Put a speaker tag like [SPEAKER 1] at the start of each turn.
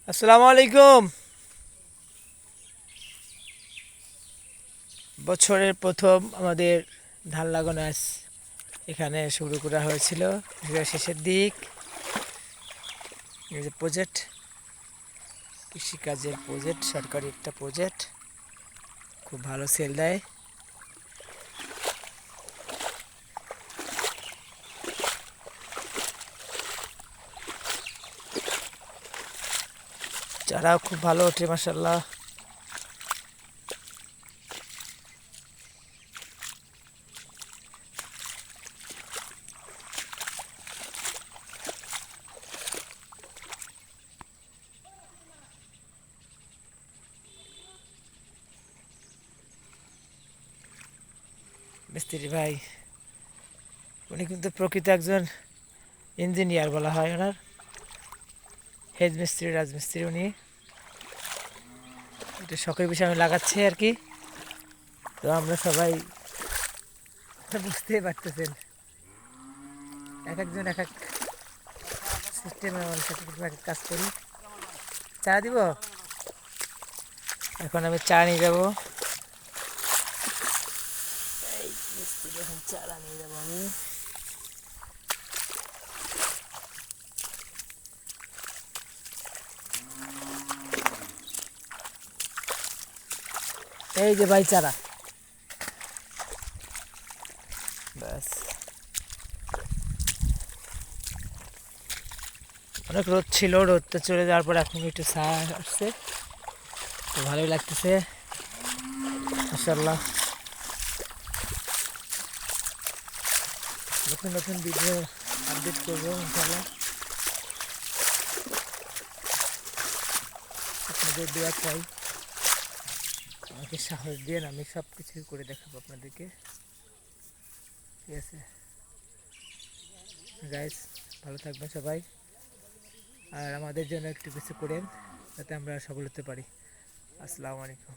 [SPEAKER 1] আসসালামু আলাইকুম। বছরের প্রথম আমাদের ধান লাগানো এখানে শুরু করা হয়েছিল। এটা শেষের দিক। এই যে প্রজেক্ট, কৃষিকাজের প্রজেক্ট, সরকারি একটা প্রজেক্ট, খুব ভালো সেল দেয়। চারাও খুব ভালো ওঠে মাশাআল্লাহ। মিস্ত্রি ভাই, উনি কিন্তু প্রকৃত একজন ইঞ্জিনিয়ার বলা হয় ওনার। হেড মিস্ত্রি, রাজমিস্ত্রি উনি। এটা শখের বিষয় আমি লাগাচ্ছি আর কি। তো আমরা সবাই বুঝতেই পারতেছেন, এক একজন এক এক সিস্টেমে মানুষ এক এক কাজ করি। চা দিব, এখন আমি চা নিয়ে যাবো। এই মিস্ত্রি এখন চারা নিয়ে যাবো আমি। এই যে ভাই চারা, ব্যাস। অনেক রোদ ছিল, রোদটা চলে যাওয়ার পর এখন একটু ছায়া আসছে, তো ভালোই লাগতেছে মাশাআল্লাহ। নতুন নতুন ভিডিও আপডেট করবো ইনশাআল্লাহ। আপনাদের দোয়া চাই, আমাকে সাহস দিয়ে আমি সব কিছু করে দেখাবো আপনাদেরকে। ঠিক আছে গাইস, ভালো থাকবেন সবাই, আর আমাদের জন্য একটু কিছু করেন যাতে আমরা সফল হতে পারি। আসসালামু আলাইকুম।